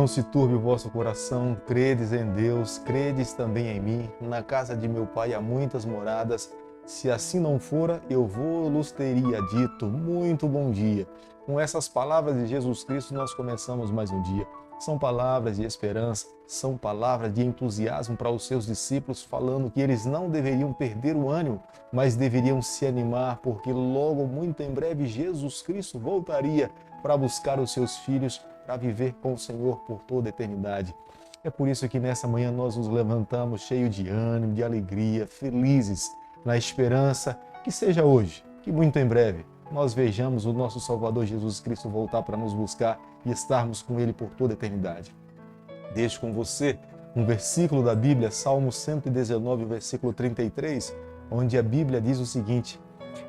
Não se turbe o vosso coração, credes em Deus, credes também em mim. Na casa de meu pai há muitas moradas. Se assim não fora, eu vos teria dito, muito bom dia. Com essas palavras de Jesus Cristo, nós começamos mais um dia. São palavras de esperança, são palavras de entusiasmo para os seus discípulos, falando que eles não deveriam perder o ânimo, mas deveriam se animar, porque logo, muito em breve, Jesus Cristo voltaria para buscar os seus filhos, para viver com o Senhor por toda a eternidade. É por isso que nessa manhã nós nos levantamos cheios de ânimo, de alegria, felizes, na esperança que seja hoje, que muito em breve nós vejamos o nosso Salvador Jesus Cristo voltar para nos buscar e estarmos com Ele por toda a eternidade. Deixo com você um versículo da Bíblia, Salmo 119, versículo 33, onde a Bíblia diz o seguinte: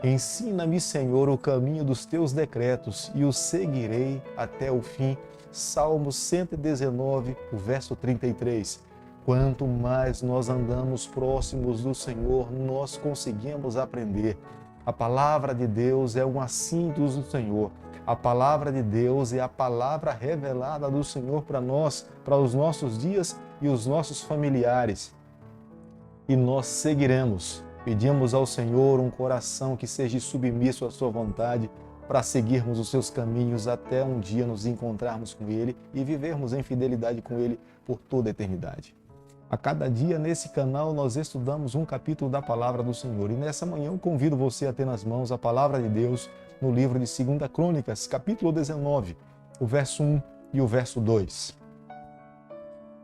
Ensina-me, Senhor, o caminho dos teus decretos e o seguirei até o fim. Salmo 119, o verso 33. Quanto mais nós andamos próximos do Senhor, nós conseguimos aprender. A palavra de Deus é um assíduo do Senhor. A palavra de Deus é a palavra revelada do Senhor para nós, para os nossos dias e os nossos familiares. E nós seguiremos. Pedimos ao Senhor um coração que seja submisso à sua vontade, para seguirmos os seus caminhos até um dia nos encontrarmos com Ele e vivermos em fidelidade com Ele por toda a eternidade. A cada dia nesse canal nós estudamos um capítulo da Palavra do Senhor e nessa manhã eu convido você a ter nas mãos a Palavra de Deus no livro de 2 Crônicas, capítulo 19, o verso 1 e o verso 2.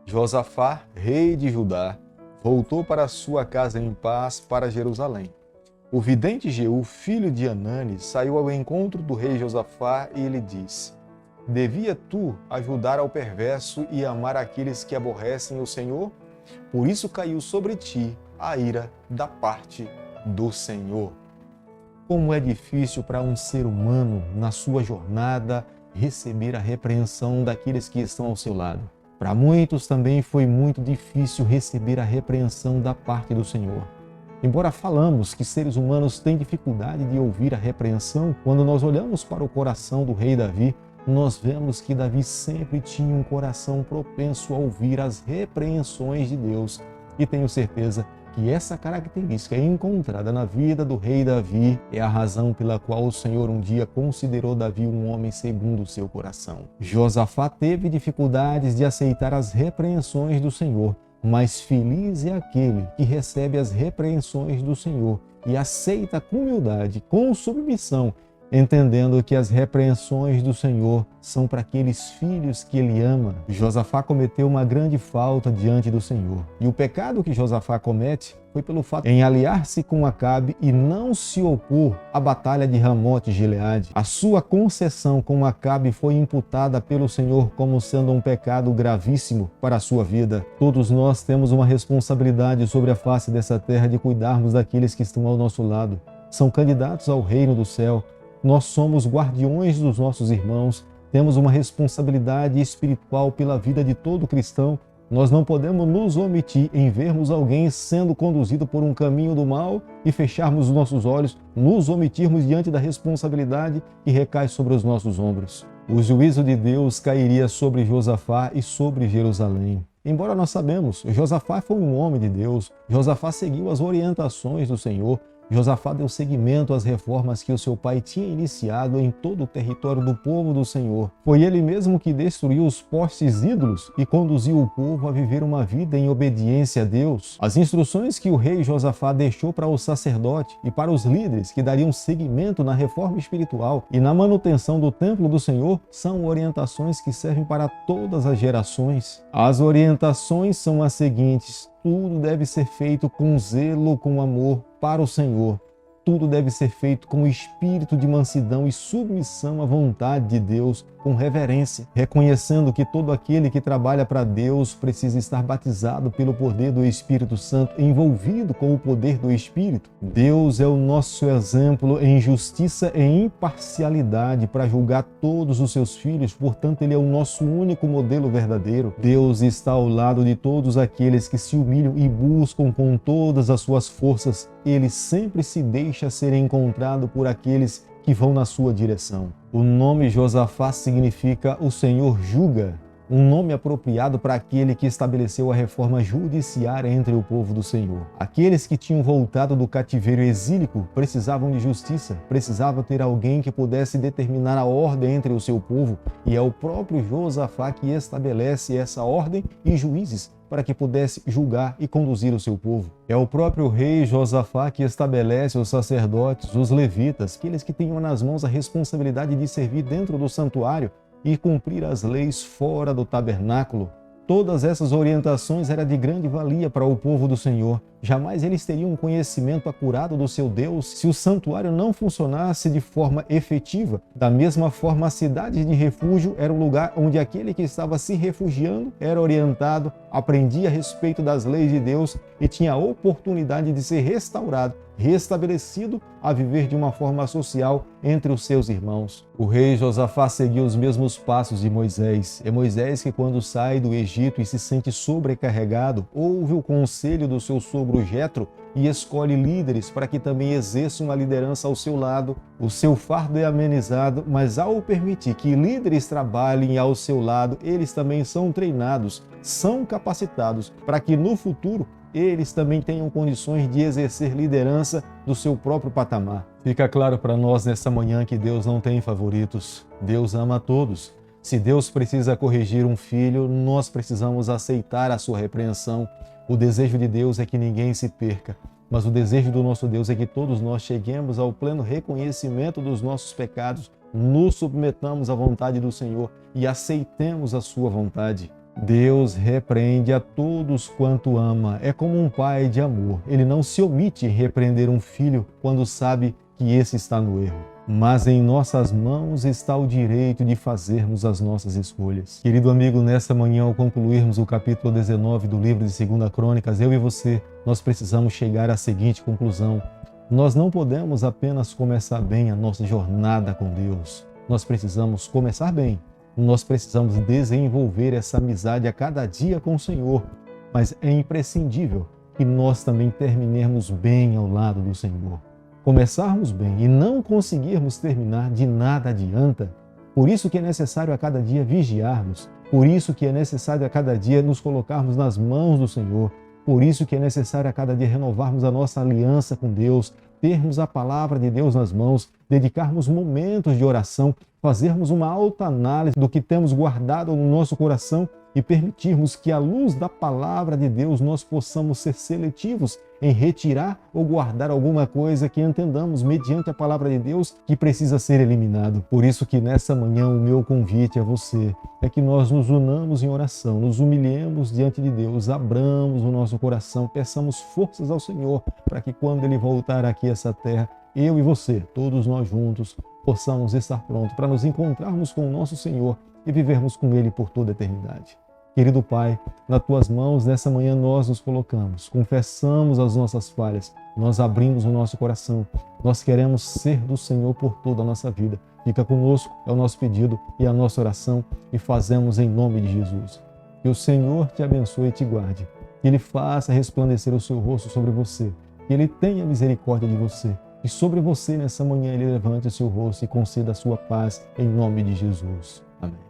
Josafá, rei de Judá, voltou para sua casa em paz para Jerusalém. O vidente Jeú, filho de Anani, saiu ao encontro do rei Josafá e lhe disse: Devia tu ajudar ao perverso e amar aqueles que aborrecem o Senhor? Por isso caiu sobre ti a ira da parte do Senhor. Como é difícil para um ser humano, na sua jornada, receber a repreensão daqueles que estão ao seu lado. Para muitos também foi muito difícil receber a repreensão da parte do Senhor. Embora falamos que seres humanos têm dificuldade de ouvir a repreensão, quando nós olhamos para o coração do rei Davi, nós vemos que Davi sempre tinha um coração propenso a ouvir as repreensões de Deus. E tenho certeza que essa característica encontrada na vida do rei Davi é a razão pela qual o Senhor um dia considerou Davi um homem segundo o seu coração. Josafá teve dificuldades de aceitar as repreensões do Senhor, mas feliz é aquele que recebe as repreensões do Senhor e aceita com humildade, com submissão, entendendo que as repreensões do Senhor são para aqueles filhos que Ele ama. Josafá cometeu uma grande falta diante do Senhor. E o pecado que Josafá comete foi pelo fato em aliar-se com Acabe e não se opor à batalha de Ramote Gileade. A sua concessão com Acabe foi imputada pelo Senhor como sendo um pecado gravíssimo para a sua vida. Todos nós temos uma responsabilidade sobre a face dessa terra de cuidarmos daqueles que estão ao nosso lado. São candidatos ao reino do céu. Nós somos guardiões dos nossos irmãos, temos uma responsabilidade espiritual pela vida de todo cristão. Nós não podemos nos omitir em vermos alguém sendo conduzido por um caminho do mal e fecharmos os nossos olhos, nos omitirmos diante da responsabilidade que recai sobre os nossos ombros. O juízo de Deus cairia sobre Josafá e sobre Jerusalém. Embora nós sabemos, Josafá foi um homem de Deus, Josafá seguiu as orientações do Senhor, Josafá deu seguimento às reformas que o seu pai tinha iniciado em todo o território do povo do Senhor. Foi ele mesmo que destruiu os postes ídolos e conduziu o povo a viver uma vida em obediência a Deus. As instruções que o rei Josafá deixou para o sacerdote e para os líderes que dariam seguimento na reforma espiritual e na manutenção do templo do Senhor são orientações que servem para todas as gerações. As orientações são as seguintes: tudo deve ser feito com zelo, com amor para o Senhor. Tudo deve ser feito com espírito de mansidão e submissão à vontade de Deus, com reverência, reconhecendo que todo aquele que trabalha para Deus precisa estar batizado pelo poder do Espírito Santo, envolvido com o poder do Espírito. Deus é o nosso exemplo em justiça e imparcialidade para julgar todos os seus filhos, portanto Ele é o nosso único modelo verdadeiro. Deus está ao lado de todos aqueles que se humilham e buscam com todas as suas forças. Ele sempre se deixa ser encontrado por aqueles que vão na sua direção. O nome Josafá significa o Senhor julga. um nome apropriado para aquele que estabeleceu a reforma judiciária entre o povo do Senhor. Aqueles que tinham voltado do cativeiro exílico precisavam de justiça, precisavam ter alguém que pudesse determinar a ordem entre o seu povo, e é o próprio Josafá que estabelece essa ordem e juízes para que pudesse julgar e conduzir o seu povo. É o próprio rei Josafá que estabelece os sacerdotes, os levitas, aqueles que tinham nas mãos a responsabilidade de servir dentro do santuário e cumprir as leis fora do tabernáculo. Todas essas orientações eram de grande valia para o povo do Senhor. Jamais eles teriam um conhecimento acurado do seu Deus se o santuário não funcionasse de forma efetiva. Da mesma forma, a cidade de refúgio era o lugar onde aquele que estava se refugiando era orientado, aprendia a respeito das leis de Deus e tinha a oportunidade de ser restaurado, restabelecido a viver de uma forma social entre os seus irmãos. O rei Josafá seguiu os mesmos passos de Moisés. É Moisés que, quando sai do Egito e se sente sobrecarregado, ouve o conselho do seu sogro Jetro e escolhe líderes para que também exerçam a liderança ao seu lado. O seu fardo é amenizado, mas ao permitir que líderes trabalhem ao seu lado, eles também são treinados, são capacitados para que no futuro eles também tenham condições de exercer liderança do seu próprio patamar. Fica claro para nós nessa manhã que Deus não tem favoritos. Deus ama a todos. Se Deus precisa corrigir um filho, nós precisamos aceitar a sua repreensão. O desejo de Deus é que ninguém se perca, mas o desejo do nosso Deus é que todos nós cheguemos ao pleno reconhecimento dos nossos pecados, nos submetamos à vontade do Senhor e aceitemos a sua vontade. Deus repreende a todos quanto ama. É como um pai de amor. Ele não se omite em repreender um filho quando sabe que esse está no erro. Mas em nossas mãos está o direito de fazermos as nossas escolhas. Querido amigo, nessa manhã, ao concluirmos o capítulo 19 do livro de 2 Crônicas, eu e você, nós precisamos chegar à seguinte conclusão. Nós não podemos apenas começar bem a nossa jornada com Deus. Nós precisamos começar bem. Nós precisamos desenvolver essa amizade a cada dia com o Senhor, mas é imprescindível que nós também terminemos bem ao lado do Senhor. Começarmos bem e não conseguirmos terminar, de nada adianta. Por isso que é necessário a cada dia vigiarmos, por isso que é necessário a cada dia nos colocarmos nas mãos do Senhor, por isso que é necessário a cada dia renovarmos a nossa aliança com Deus, termos a palavra de Deus nas mãos, dedicarmos momentos de oração, fazermos uma autoanálise do que temos guardado no nosso coração e permitirmos que, à luz da palavra de Deus, nós possamos ser seletivos em retirar ou guardar alguma coisa que entendamos, mediante a palavra de Deus, que precisa ser eliminado. Por isso que nessa manhã o meu convite a você é que nós nos unamos em oração, nos humilhemos diante de Deus, abramos o nosso coração, peçamos forças ao Senhor para que quando Ele voltar aqui a essa terra, eu e você, todos nós juntos, possamos estar prontos para nos encontrarmos com o nosso Senhor e vivermos com Ele por toda a eternidade. Querido Pai, nas Tuas mãos nessa manhã nós nos colocamos, confessamos as nossas falhas, nós abrimos o nosso coração, nós queremos ser do Senhor por toda a nossa vida. Fica conosco, é o nosso pedido e a nossa oração e fazemos em nome de Jesus. Que o Senhor te abençoe e te guarde, que Ele faça resplandecer o seu rosto sobre você, que Ele tenha misericórdia de você e sobre você nessa manhã Ele levante o seu rosto e conceda a sua paz em nome de Jesus. Amém.